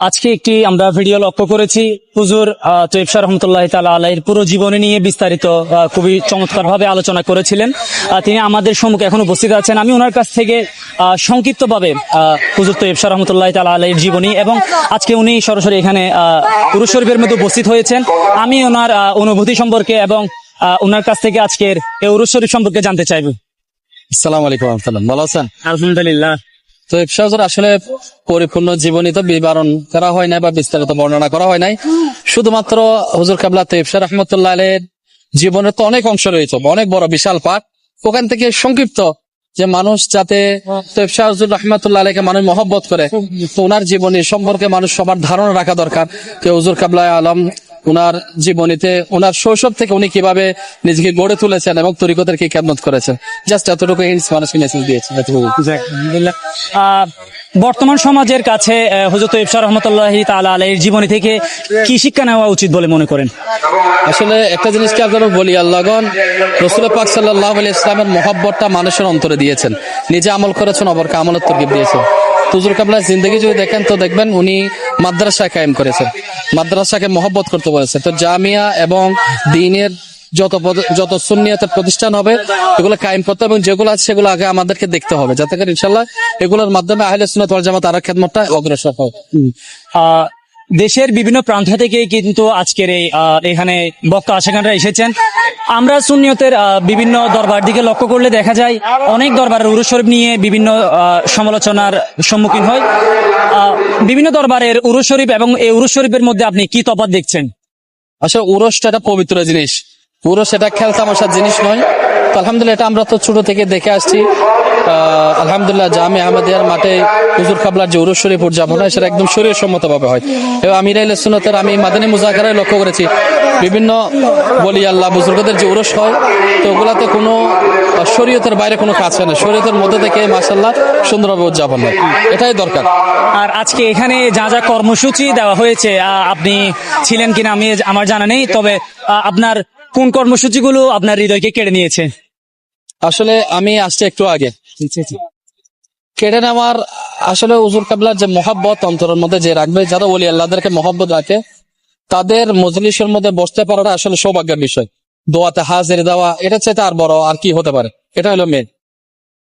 আজকে একটি আমরা ভিডিও লক্ষ্য করেছি হুজুর তৈয়ব শাহ রহমতুল্লাহ তাআলা আলাইহির পুরো জীবনী নিয়ে বিস্তারিত খুবই চমৎকার ভাবে আলোচনা করেছিলেন। তিনি আমাদের সম্মুখে এখন উপস্থিত আছেন। আমি ওনার কাছ থেকে সংক্ষিপ্তভাবে হুজুর তৈয়ব শাহ রহমতুল্লাহ তাআলা আলাইহির জীবনী এবং আজকে উনি সরাসরি এখানে উরুস শরীফের মধ্যে উপস্থিত হয়েছেন, আমি ওনার অনুভূতি সম্পর্কে এবং ওনার কাছ থেকে আজকের এই উরুস শরীফ সম্পর্কে জানতে চাইব। আসসালামু আলাইকুম ওয়া রাহমাতুল্লাহ। ভালো আছেন? আলহামদুলিল্লাহ। তো ইফশা হুজুর আসলে পরিপূর্ণ জীবনী তো বিবরণ করা হয় নাই বা বিস্তারিত বর্ণনা করা হয় নাই, শুধুমাত্র হুজুর কাবলা তৈয়ব শাহ রহমতুল্লাহ আলাইহির জীবনের তো অনেক অংশ রয়েছে, অনেক বড় বিশাল পাঠ। ওখান থেকে সংক্ষিপ্ত যে মানুষ যাতে তৈয়ব শাহ হুজুর রহমতুল্লাহ আলাইহিকে মানুষ মহব্বত করে, তো ওনার জীবনী সম্পর্কে মানুষ সবার ধারণা রাখা দরকার। তো হুজুর কাবলা আলম উনার জীবনীতে ওনার শৈশব থেকে উনি কিভাবে নিজেকে গড়ে তুলেছেন এবং তরিকতের কি খেদমত করেছেন, জাস্ট এতটুকু হিন্টস মানুষকে মেসেজ দিয়েছেন। আলহামদুলিল্লাহ। বর্তমান সমাজের কাছে হুজুর তৈয়ব শাহ রহমতুল্লাহি তাআলা আলাইহির জীবনী থেকে কি শিক্ষা নেওয়া উচিত বলে মনে করেন? আসলে একটা জিনিস কি আপনারা বলি, আল্লাহগণ রাসূল পাক সাল্লাল্লাহু আলাইহি ওয়াসাল্লামের মহব্বতটা মানুষের অন্তরে দিয়েছেন, নিজে আমল করেছেন, অপরকে আমলের তরগিব দিয়েছেন। হুজুর কাবলার জিন্দগি যদি দেখেন তো দেখবেন উনি মাদ্রাসা কায়েম করেছেন, মাদ্রাসাকে মহব্বত করতে বলেছেন। তো জামিয়া এবং দ্বীনের যত সুন্নিয়তের প্রতিষ্ঠান হবে এগুলো কায়েম করতে হবে এবং যেগুলো আছে সেগুলো আগে আমাদেরকে দেখতে হবে, যাতে করে ইনশাআল্লাহ এগুলোর মাধ্যমে আহলে সুন্নাত ওয়াল জামাত আর খেদমতটা অগ্রসর হয়। দেশের বিভিন্ন প্রান্ত থেকে কিন্তু আজকের এই এখানে বক্তা আশিকানরা এসেছেন। আমরা সুন্নিয়তের বিভিন্ন দরবার দিকে লক্ষ্য করলে দেখা যায় অনেক দরবারের উরুস শরীফ নিয়ে বিভিন্ন সমালোচনার সম্মুখীন হয়। বিভিন্ন দরবারের উরুস শরীফ এবং এই উরুস শরীফের মধ্যে আপনি কি তফাৎ দেখছেন? আসলে উরসটা একটা পবিত্র জিনিস, উরস এটা খেলতামাশার জিনিস নয়। তো আলহামদুলিল্লাহ এটা আমরা তো ছোট থেকে দেখে আসছি। আলহামদুলিল্লাহ জামে আহমদিয়ার মাঠে হুজুর কাবলার যে উরুস শরীফ উদযাপন হয় সেটা একদম শরীয়ত সম্মত ভাবে হয়। এবং আমির আহলে সুন্নাতের আমি মাদানী মুযাকারায় লক্ষ্য করেছি বিভিন্ন বলি আল্লাহ বুজুর্গদের যে উরুস হয় তো ওগুলাতে কোনো শরীয়তের বাইরে কোনো কাজ হয় না, শরীয়তের মধ্যে থেকে মাশাআল্লাহ সুন্দরভাবে উদযাপন হয়, এটাই দরকার। আর আজকে এখানে যা যা কর্মসূচি দেওয়া হয়েছে আপনি ছিলেন কিনা আমার জানা নেই, তবে আপনার কোন কর্মসূচিগুলো আপনার হৃদয়কে কেড়ে নিয়েছে? আসলে আমি আসছি একটু আগে, কেড়ে নেওয়ার আসলে হুজুর কাবলার যে মহব্বত অন্তরের মধ্যে যে রাখবে, যারা ওলি আল্লাহদেরকে মহব্বত রাখে তাদের মজলিসের মধ্যে বসতে পারাটা আসলে সৌভাগ্যের বিষয়। দোয়াতে হাজির দেওয়া এটা চাইতে আর বড় আর কি হতে পারে, এটা হলো মেন।